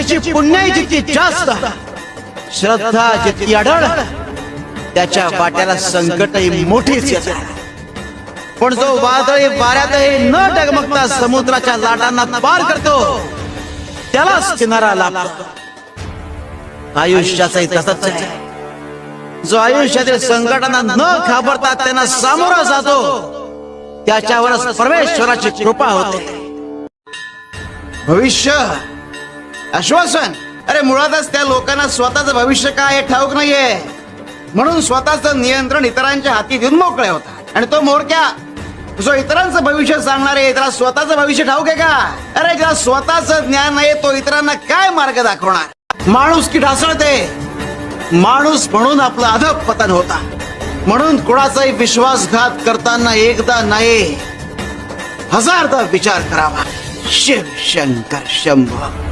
त्याची पुण्याई जितकी जास्त, श्रद्धा जितकी अढळ, त्याच्या वाट्याला संकटही मोठीच येतात. पण जो वादळी वाऱ्यातही न डगमगता समुद्राच्या लाटांना पार करतो, त्यालाच किनारा लाभतो. आयुष्याचंही तसंच आहे. जो आयुष्यातील संकटांना न घाबरता त्यांना सामोरा जातो, त्याच्यावरच परमेश्वराची कृपा होते. भविष्य, आश्वासन, अरे मुळातच त्या लोकांना स्वतःच भविष्य काय हे ठाऊक नाहीये, म्हणून स्वतःच नियंत्रण इतरांच्या हाती देऊन मोकळे होतात. आणि तो मोरक्या जो इतरांचं भविष्य सांगणार आहे, त्याला स्वतःच भविष्य ठाऊक आहे का? अरे ज्याला स्वतःच ज्ञान नाही, तो इतरांना काय मार्ग दाखवणार? माणूस की ढासळते, माणूस म्हणून आपलं अधःपतन होता. म्हणून कुणाचाही विश्वासघात करताना एकदा नाही, हजारदा विचार करावा. शिव शंकर शंभो.